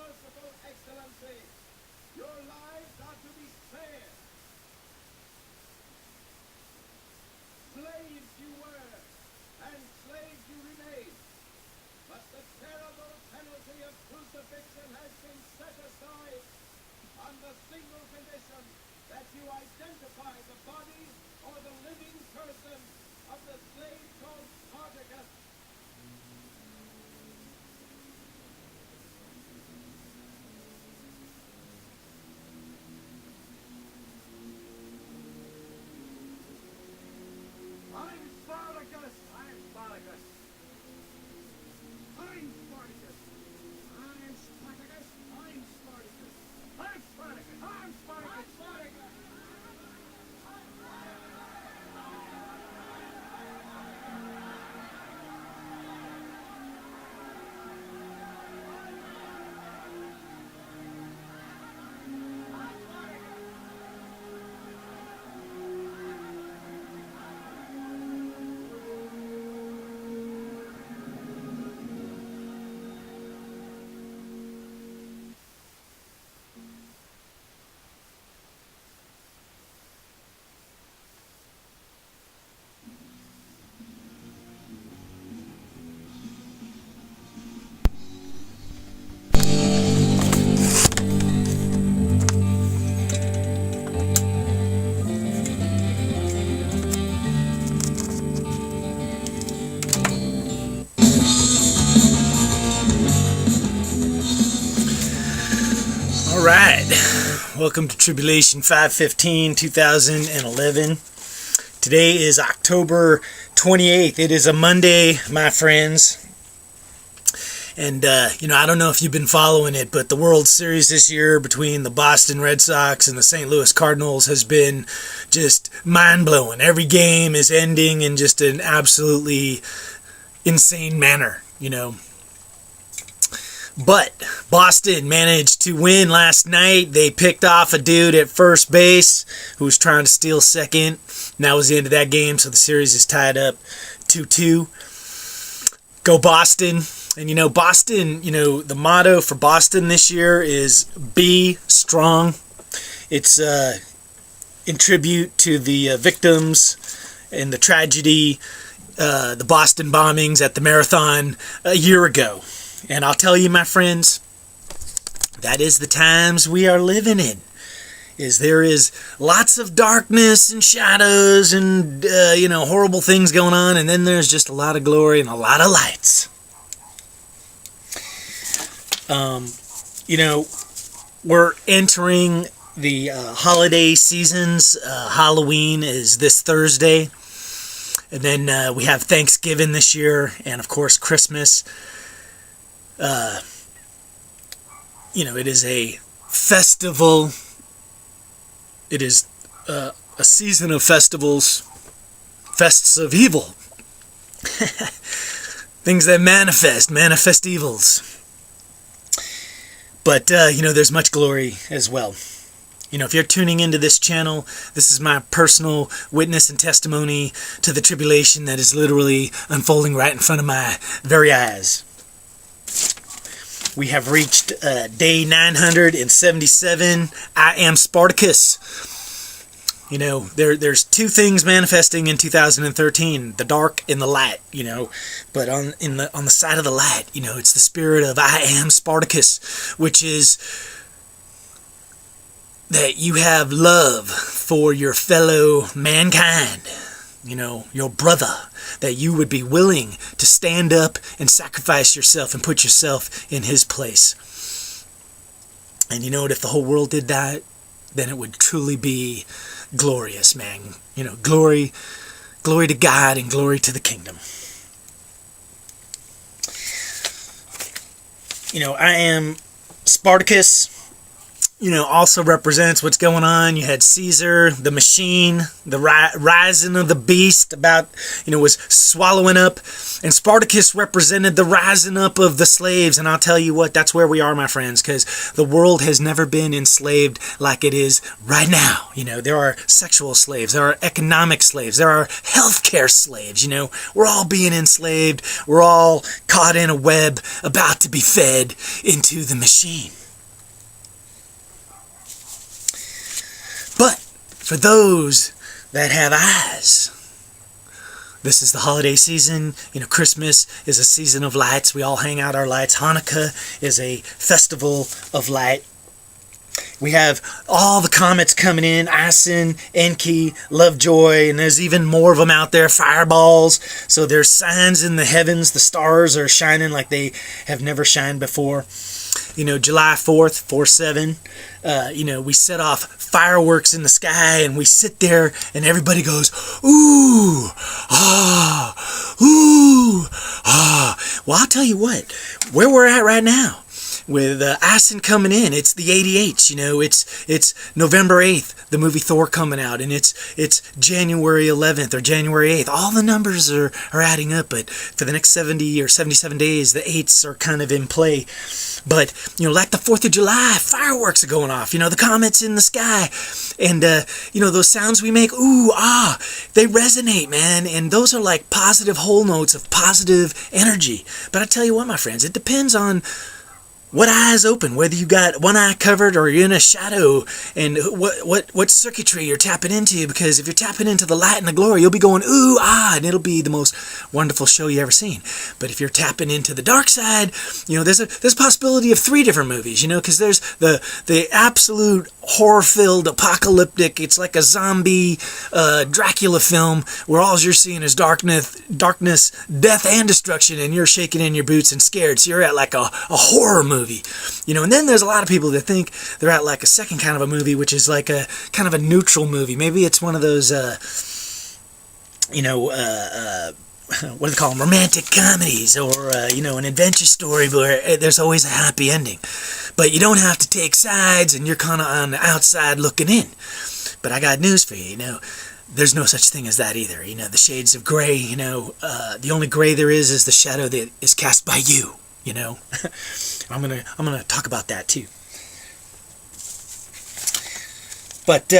merciful excellency, your lives are to be spared. Slaves you were, and slaves you remain. But the terrible penalty of crucifixion has been set aside on the single condition that you identify the body or the living person of the slave called Spartacus. I'm Spartacus! I'm Spartacus! I'm Spartacus! I'm Spartacus! I'm Spartacus! I'm Spartacus! I'm Spartacus! I'm Spartacus! All right, welcome to Tribulation 5/15, 2011. Today is October 28th. It is a Monday, my friends. And, I don't know if you've been following it, but the World Series this year between the Boston Red Sox and the St. Louis Cardinals has been just mind-blowing. Every game is ending in just an absolutely insane manner, But Boston managed to win last night. They picked off a dude at first base who was trying to steal second. And that was the end of that game, so the series is tied up 2-2. Go Boston. And Boston, the motto for Boston this year is Be Strong. It's in tribute to the victims and the tragedy, the Boston bombings at the marathon a year ago. And I'll tell you, my friends, that is the times we are living in. There is lots of darkness and shadows and, horrible things going on. And then there's just a lot of glory and a lot of lights. We're entering the holiday seasons. Halloween is this Thursday. And then we have Thanksgiving this year. And, of course, Christmas. It is a festival. It is a season of festivals, fests of evil. Things that manifest evils. But, there's much glory as well. If you're tuning into this channel, this is my personal witness and testimony to the tribulation that is literally unfolding right in front of my very eyes. We have reached day 977. I am Spartacus. There's two things manifesting in 2013: the dark and the light. But on the side of the light, it's the spirit of I am Spartacus, which is that you have love for your fellow mankind. Your brother, that you would be willing to stand up and sacrifice yourself and put yourself in his place. And if the whole world did that, then it would truly be glorious, man. Glory to God and glory to the kingdom. I am Spartacus. also represents what's going on. You had Caesar, the machine, the rising of the beast was swallowing up. And Spartacus represented the rising up of the slaves. And I'll tell you what, that's where we are, my friends, because the world has never been enslaved like it is right now. There are sexual slaves. There are economic slaves. There are healthcare slaves. We're all being enslaved. We're all caught in a web about to be fed into the machine. But for those that have eyes, this is the holiday season. Christmas is a season of lights. We all hang out our lights. Hanukkah is a festival of light. We have all the comets coming in, Ison, Enki, Lovejoy, and there's even more of them out there, fireballs. So there's signs in the heavens. The stars are shining like they have never shined before. July 4th, 4/7, we set off fireworks in the sky and we sit there and everybody goes, ooh, ah, ooh, ah. Well, I'll tell you what, where we're at right now, with Ison coming in, it's the 88s, it's November 8th, the movie Thor coming out, and it's January 11th or January 8th. All the numbers are adding up, but for the next 70 or 77 days, the 8s are kind of in play. But, like the 4th of July, fireworks are going off, the comets in the sky, and, those sounds we make, ooh, ah, they resonate, man, and those are like positive whole notes of positive energy. But I tell you what, my friends, it depends on what eye is open, whether you got one eye covered or you're in a shadow, and what circuitry you're tapping into, because if you're tapping into the light and the glory, you'll be going, ooh, ah, and it'll be the most wonderful show you ever seen. But if you're tapping into the dark side, there's a possibility of 3 different movies, because there's the absolute horror-filled, apocalyptic, it's like a zombie Dracula film where all you're seeing is darkness, death, and destruction, and you're shaking in your boots and scared, so you're at like a horror movie. And then there's a lot of people that think they're at like a second kind of a movie, which is like a kind of a neutral movie. Maybe it's one of those, what do they call them, romantic comedies, or, an adventure story where there's always a happy ending. But you don't have to take sides, and you're kind of on the outside looking in. But I got news for you, there's no such thing as that either. The shades of gray, the only gray there is the shadow that is cast by you. I'm gonna talk about that too. But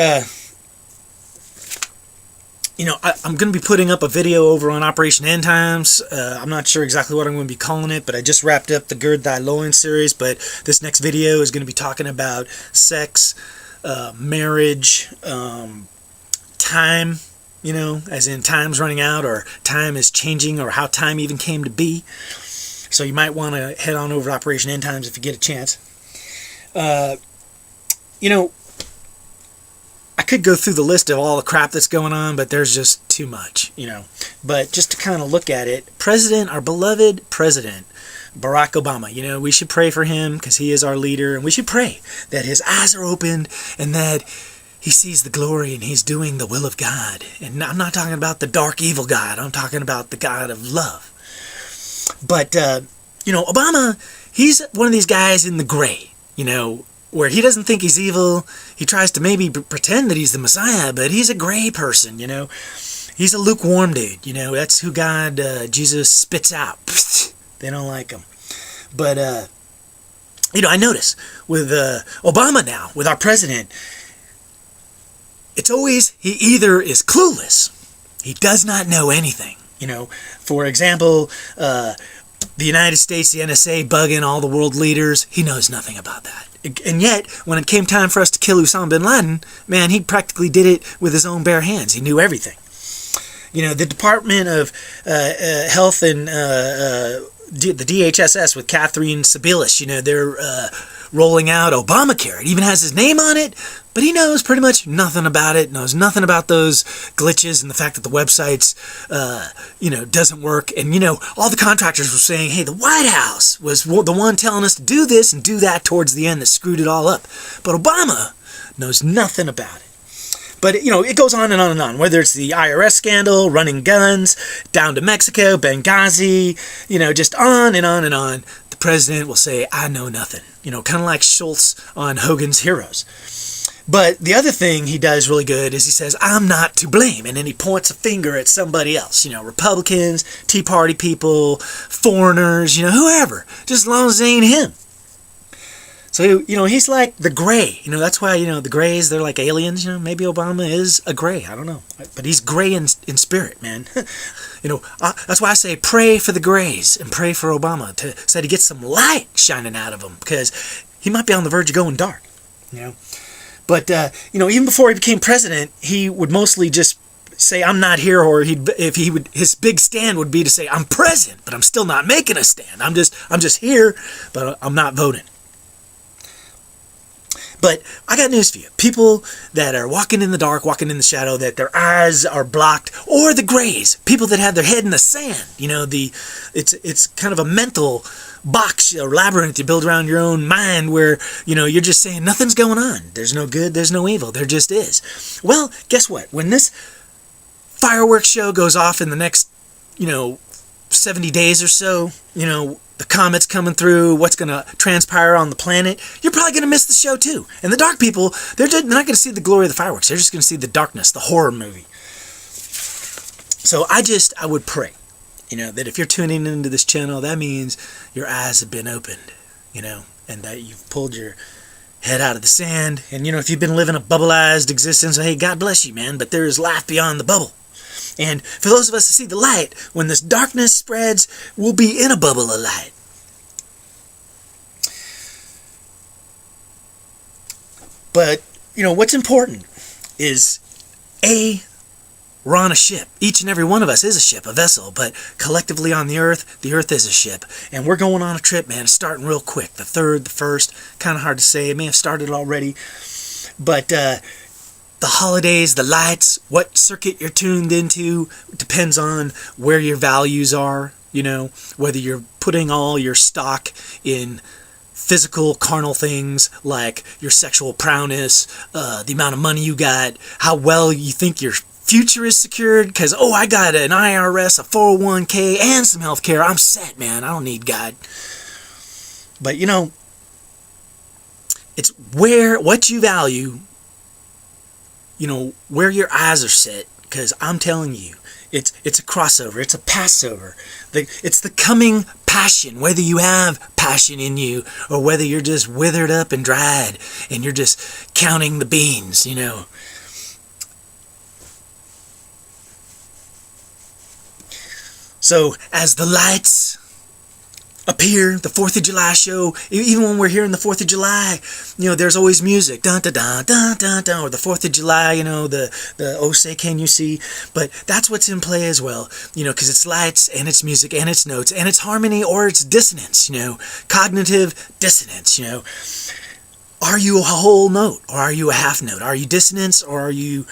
I'm gonna be putting up a video over on Operation End Times. I'm not sure exactly what I'm going to be calling it, but I just wrapped up the Gird Thy Loins series. But this next video is going to be talking about sex, marriage, time. As in time's running out, or time is changing, or how time even came to be. So you might want to head on over to Operation End Times if you get a chance. I could go through the list of all the crap that's going on, but there's just too much, But just to kind of look at it, our beloved President, Barack Obama, we should pray for him because he is our leader, and we should pray that his eyes are opened and that he sees the glory and he's doing the will of God. And I'm not talking about the dark, evil God. I'm talking about the God of love. But, Obama, he's one of these guys in the gray, where he doesn't think he's evil. He tries to maybe pretend that he's the Messiah, but he's a gray person, He's a lukewarm dude, That's who Jesus spits out. They don't like him. But, I notice with Obama now, with our president, it's always, he either is clueless, he does not know anything. For example, the United States, the NSA bugging all the world leaders, he knows nothing about that. And yet, when it came time for us to kill Osama bin Laden, man, he practically did it with his own bare hands. He knew everything. The Department of Health and the DHSS with Catherine Sebelius, they're rolling out Obamacare. It even has his name on it, but he knows pretty much nothing about it, knows nothing about those glitches and the fact that the websites, doesn't work. And, all the contractors were saying, hey, the White House was the one telling us to do this and do that towards the end that screwed it all up. But Obama knows nothing about it. But, it goes on and on and on, whether it's the IRS scandal, running guns, down to Mexico, Benghazi, just on and on and on. The president will say, I know nothing. You know, kind of like Schultz on Hogan's Heroes. But the other thing he does really good is he says, I'm not to blame. And then he points a finger at somebody else. You know, Republicans, Tea Party people, foreigners, you know, whoever. Just as long as it ain't him. So, you know, he's like the gray. You know, that's why, you know, the grays, they're like aliens. You know, maybe Obama is a gray. I don't know. But he's gray in spirit, man. You know, that's why I say pray for the grays and pray for Obama so that he gets some light shining out of him, because he might be on the verge of going dark, you know. But, you know, even before he became president, he would mostly just say, I'm not here, or his big stand would be to say, I'm present, but I'm still not making a stand. I'm just here, but I'm not voting. But I got news for you. People that are walking in the dark, walking in the shadow, that their eyes are blocked, or the grays, people that have their head in the sand. You know, it's kind of a mental box or labyrinth you build around your own mind where, you know, you're just saying nothing's going on. There's no good, there's no evil, there just is. Well, guess what? When this fireworks show goes off in the next, you know, 70 days or so, you know, the comets coming through, what's going to transpire on the planet, you're probably going to miss the show too. And the dark people, they're not going to see the glory of the fireworks. They're just going to see the darkness, the horror movie. So I would pray, you know, that if you're tuning into this channel, that means your eyes have been opened, you know, and that you've pulled your head out of the sand. And, you know, if you've been living a bubbleized existence, hey, God bless you, man, but there is life beyond the bubble. And for those of us to see the light, when this darkness spreads, we'll be in a bubble of light. But, you know, what's important is, we're on a ship. Each and every one of us is a ship, a vessel, but collectively on the earth is a ship. And we're going on a trip, man. It's starting real quick. The third, the first, kind of hard to say. It may have started already. But, the holidays, the lights, what circuit you're tuned into depends on where your values are, you know, whether you're putting all your stock in physical, carnal things like your sexual prowess, the amount of money you got, how well you think your future is secured, because, oh, I got an IRS, a 401k, and some health care. I'm set, man. I don't need God. But, you know, it's what you value, you know, where your eyes are set, because I'm telling you, it's a crossover, it's a passover. It's the coming passion, whether you have passion in you or whether you're just withered up and dried and you're just counting the beans, you know. So as the lights appear, the 4th of July show, even when we're here in the 4th of July, you know, there's always music, dun dun dun dun dun dun, or the 4th of July, you know, the oh say can you see, but that's what's in play as well, you know, because it's lights and it's music and it's notes and it's harmony or it's dissonance, you know, cognitive dissonance, you know. Are you a whole note or are you a half note? Are you dissonance or are you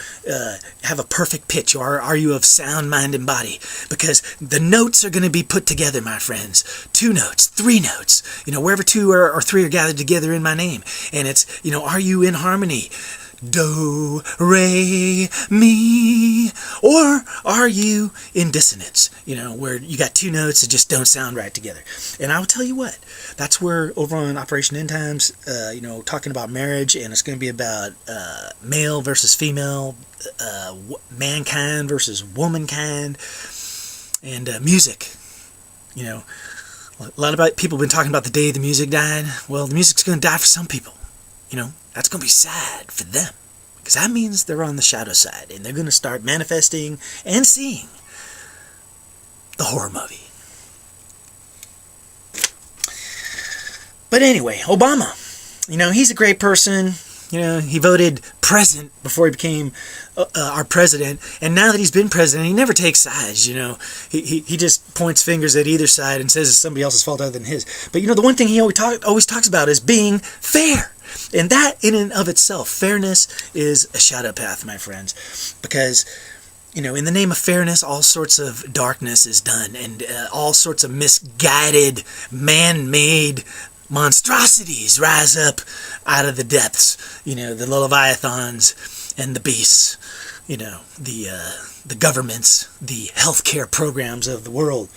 have a perfect pitch, or are you of sound mind and body? Because the notes are going to be put together, my friends. 2 notes, 3 notes, you know, wherever 2 or 3 are gathered together in my name. And it's, you know, are you in harmony? Do, re, mi, or are you in dissonance, you know, where you got 2 notes that just don't sound right together? And I'll tell you what, that's where over on Operation End Times, you know, talking about marriage, and it's going to be about male versus female, mankind versus womankind, and music, you know. A lot of people have been talking about the day the music died. Well, the music's going to die for some people, you know. That's going to be sad for them, because that means they're on the shadow side and they're going to start manifesting and seeing the horror movie. But anyway, Obama, you know, he's a great person. You know, he voted present before he became our president, and now that he's been president, he never takes sides, you know. He just points fingers at either side and says it's somebody else's fault other than his. But, you know, the one thing he always talks about is being fair. And that in and of itself, fairness is a shadow path, my friends. Because, you know, in the name of fairness, all sorts of darkness is done. And all sorts of misguided, man-made monstrosities rise up out of the depths. You know, the Leviathans and the beasts. You know, the governments, the healthcare programs of the world.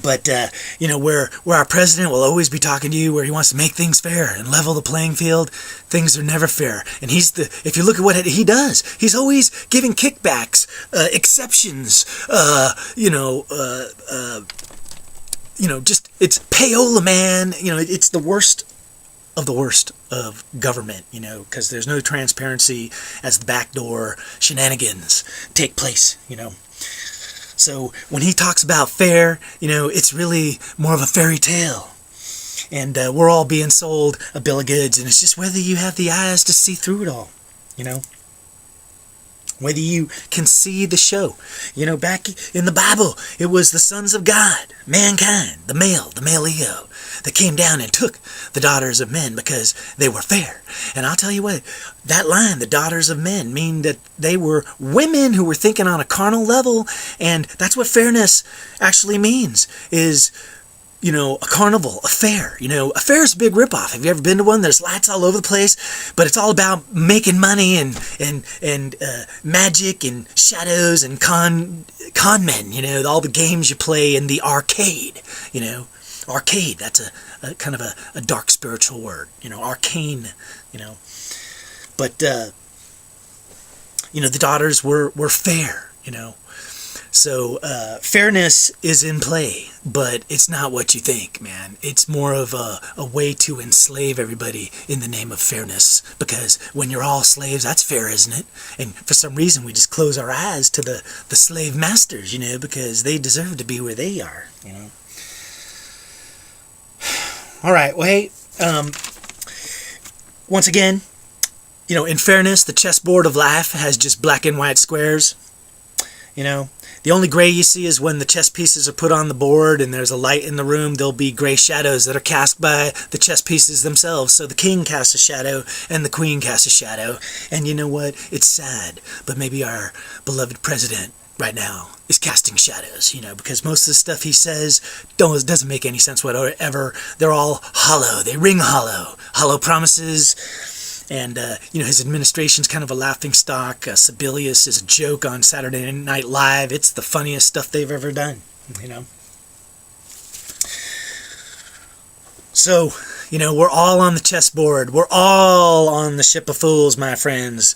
But, where our president will always be talking to you, where he wants to make things fair and level the playing field, things are never fair. And if you look at what he does, he's always giving kickbacks, exceptions, just, it's payola, man. It's the worst of government, because there's no transparency as the backdoor shenanigans take place, So when he talks about fair, it's really more of a fairy tale. And we're all being sold a bill of goods, and it's just whether you have the eyes to see through it all, Whether you can see the show. Back in the Bible, it was the sons of God, mankind, the male ego, that came down and took the daughters of men because they were fair. And I'll tell you what, that line, the daughters of men, mean that they were women who were thinking on a carnal level, and that's what fairness actually means, is a carnival, a fair. A fair is a big ripoff. Have you ever been to one? There's lights all over the place, but it's all about making money and magic and shadows and con men. All the games you play in the arcade. Arcade. That's a kind of a dark spiritual word. Arcane. But the daughters were fair. So fairness is in play, but it's not what you think, man. It's more of a way to enslave everybody in the name of fairness, because when you're all slaves, that's fair, isn't it? And for some reason, we just close our eyes to the slave masters, because they deserve to be where they are, All right, well, hey, once again, in fairness, the chessboard of life has just black and white squares, The only gray you see is when the chess pieces are put on the board and there's a light in the room. There'll be gray shadows that are cast by the chess pieces themselves. So the king casts a shadow and the queen casts a shadow. And you know what? It's sad, but maybe our beloved president right now is casting shadows, because most of the stuff he says doesn't make any sense whatever. They're all hollow. They ring hollow. Hollow promises. And, his administration's kind of a laughingstock. Sibelius is a joke on Saturday Night Live. It's the funniest stuff they've ever done, So, we're all on the chessboard. We're all on the ship of fools, my friends.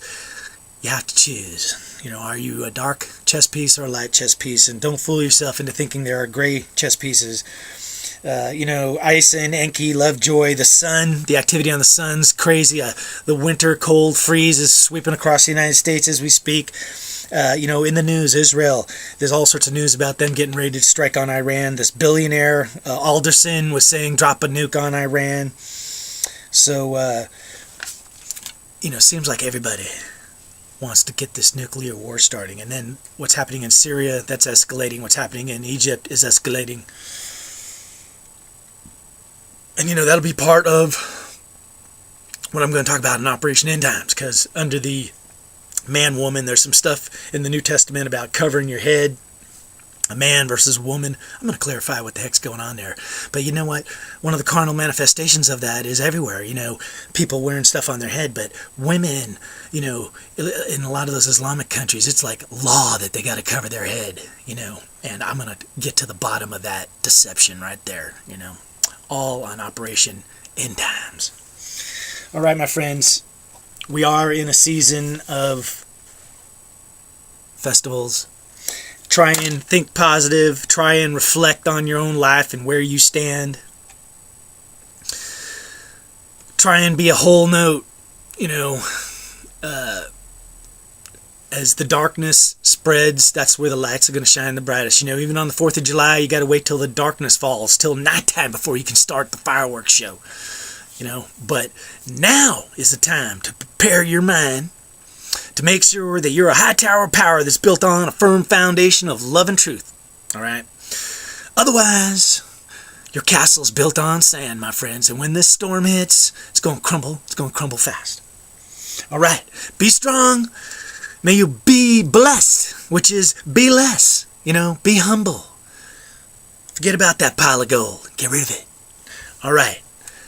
You have to choose. Are you a dark chess piece or a light chess piece? And don't fool yourself into thinking there are gray chess pieces. Ice and Enki, Lovejoy, the sun, the activity on the sun's crazy. The winter cold freeze is sweeping across the United States as we speak. In the news, Israel, there's all sorts of news about them getting ready to strike on Iran. This billionaire, Alderson, was saying drop a nuke on Iran. So, seems like everybody wants to get this nuclear war starting. And then what's happening in Syria, that's escalating. What's happening in Egypt is escalating. And, that'll be part of what I'm going to talk about in Operation End Times, because under the man-woman, there's some stuff in the New Testament about covering your head, a man versus a woman. I'm going to clarify what the heck's going on there. But you know what? One of the carnal manifestations of that is everywhere, people wearing stuff on their head, but women, in a lot of those Islamic countries, it's like law that they got to cover their head, and I'm going to get to the bottom of that deception right there, all on Operation End Times. All right, my friends, we are in a season of festivals. Try and think positive. Try and reflect on your own life and where you stand. Try and be a whole note, as the darkness spreads, that's where the lights are going to shine the brightest. Even on the 4th of July, you got to wait till the darkness falls, till nighttime before you can start the fireworks show. But now is the time to prepare your mind to make sure that you're a high tower of power that's built on a firm foundation of love and truth. All right? Otherwise, your castle's built on sand, my friends. And when this storm hits, it's going to crumble. It's going to crumble fast. All right? Be strong. May you be blessed, which is be less, be humble. Forget about that pile of gold. Get rid of it. All right.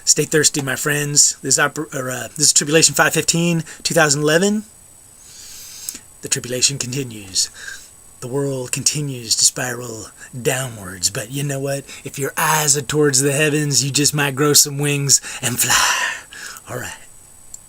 Stay thirsty, my friends. This is Tribulation 515, 2011. The tribulation continues. the world continues to spiral downwards. But you know what? If your eyes are towards the heavens, you just might grow some wings and fly. All right.